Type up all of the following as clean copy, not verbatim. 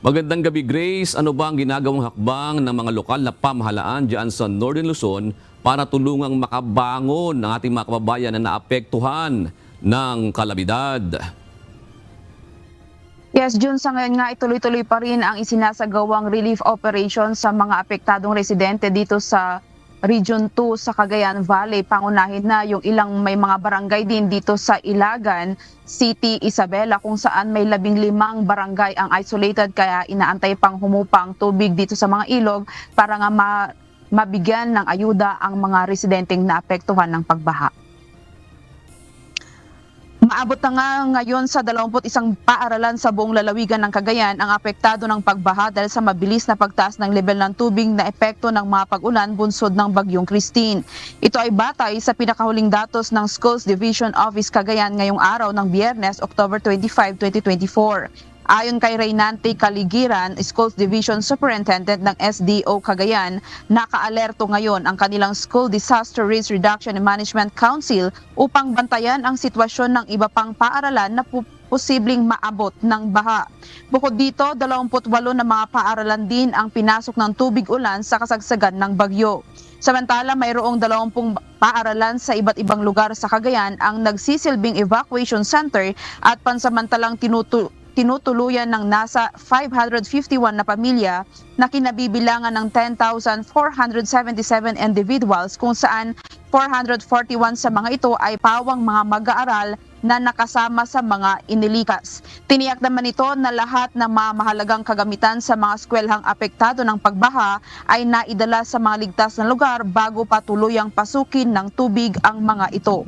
Magandang gabi, Grace. Ano ba ang ginagawang hakbang ng mga lokal na pamahalaan dyan sa Northern Luzon para tulungang makabangon ng ating mga kababayan na naapektuhan ng kalamidad? Yes, Jun, sa ngayon nga ituloy-tuloy pa rin ang isinasagawang relief operation sa mga apektadong residente dito sa Region 2 sa Cagayan Valley. Pangunahin na yung ilang may mga barangay din dito sa Ilagan City, Isabela, kung saan may 15 barangay ang isolated, kaya inaantay pang humupang tubig dito sa mga ilog para nga mabigyan ng ayuda ang mga residenteng naapektuhan ng pagbaha. Maabot na nga ngayon sa 21 paaralan sa buong lalawigan ng Cagayan ang apektado ng pagbaha dahil sa mabilis na pagtaas ng level ng tubig na epekto ng mga pag-ulan bunsod ng Bagyong Christine. Ito ay batay sa pinakahuling datos ng Schools Division Office Cagayan ngayong araw ng Biyernes, October 25, 2024. Ayon kay Reynante Caligiran, Schools Division Superintendent ng SDO Cagayan, naka-alerto ngayon ang kanilang School Disaster Risk Reduction and Management Council upang bantayan ang sitwasyon ng iba pang paaralan na posibleng maabot ng baha. Bukod dito, 28 na mga paaralan din ang pinasok ng tubig ulan sa kasagsagan ng bagyo. Samantala, mayroong 20 paaralan sa iba't ibang lugar sa Cagayan ang nagsisilbing evacuation center at pansamantalang tinutuluyan ng nasa 551 na pamilya na kinabibilangan ng 10,477 individuals, kung saan 441 sa mga ito ay pawang mga mag-aaral na nakasama sa mga inilikas. Tiniyak naman ito na lahat ng mga mahalagang kagamitan sa mga eskwelhang apektado ng pagbaha ay naidala sa mga ligtas na lugar bago pa tuluyang pasukin ng tubig ang mga ito.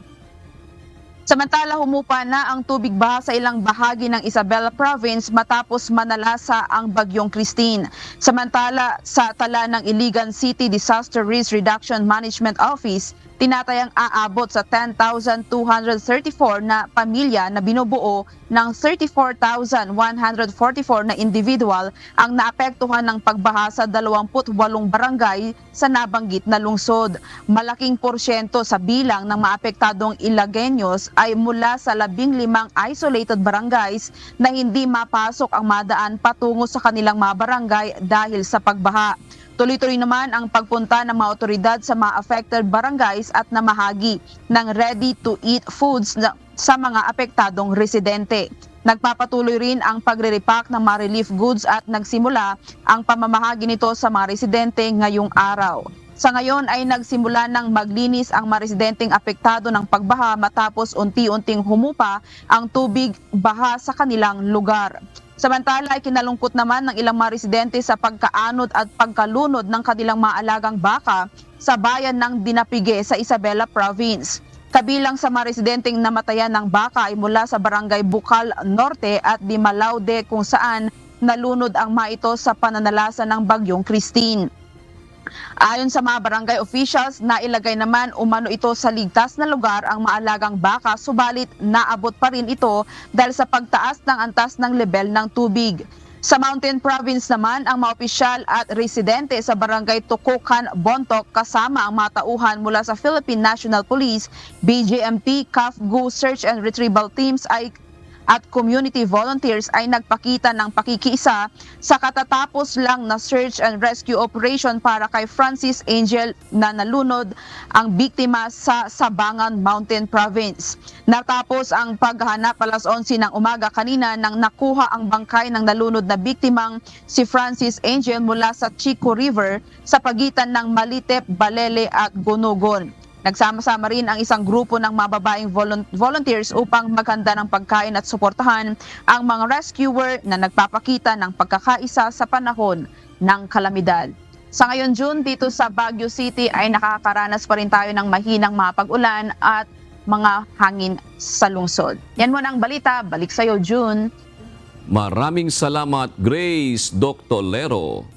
Samantala, humupa na ang tubig baha sa ilang bahagi ng Isabela Province matapos manalasa ang Bagyong Christine. Samantala, sa tala ng Iligan City Disaster Risk Reduction Management Office, tinatayang aabot sa 10,234 na pamilya na binubuo ng 34,144 na individual ang naapektuhan ng pagbaha sa 28 barangay sa nabanggit na lungsod. Malaking porsyento sa bilang ng maapektadong Ilagueños ay mula sa 15 isolated barangays na hindi mapasok ang madaan patungo sa kanilang mga barangay dahil sa pagbaha. Tuloy-tuloy naman ang pagpunta ng mga otoridad sa mga affected barangays at namahagi ng ready-to-eat foods sa mga apektadong residente. Nagpapatuloy rin ang pagre-repack ng mga relief goods at nagsimula ang pamamahagi nito sa mga residente ngayong araw. Sa ngayon ay nagsimula ng maglinis ang mga residenteng apektado ng pagbaha matapos unti-unting humupa ang tubig baha sa kanilang lugar. Samantala ay kinalungkot naman ng ilang mga residente sa pagkaanod at pagkalunod ng kanilang mga alagang baka sa bayan ng Dinapige sa Isabela Province. Kabilang sa mga residenteng namatayan ng baka ay mula sa barangay Bukal Norte at Dimalaude, kung saan nalunod ang mga ito sa pananalasa ng Bagyong Christine. Ayon sa mga barangay officials, nailagay naman umano ito sa ligtas na lugar ang maalagang baka, subalit naabot pa rin ito dahil sa pagtaas ng antas ng level ng tubig. Sa Mountain Province naman, ang mga opisyal at residente sa barangay Tukukan, Bontoc kasama ang mga tauhan mula sa Philippine National Police, BGMP, CAFGU Search and Retrieval Teams at community volunteers ay nagpakita ng pakikiisa sa katatapos lang na search and rescue operation para kay Francis Angel na nalunod ang biktima sa Sabangan Mountain Province. Natapos ang paghahanap alas 11 ng umaga kanina nang nakuha ang bangkay ng nalunod na biktimang si Francis Angel mula sa Chico River sa pagitan ng Malitep, Balele at Gunugon. Nagsama-sama rin ang isang grupo ng mga babaeng volunteers upang maghanda ng pagkain at suportahan ang mga rescuer na nagpapakita ng pagkakaisa sa panahon ng kalamidad. Sa ngayon, June, dito sa Baguio City ay nakakaranas pa rin tayo ng mahinang mga pag-ulan at mga hangin sa lungsod. Yan muna ang balita. Balik sa'yo, June. Maraming salamat, Grace Dr. Lero.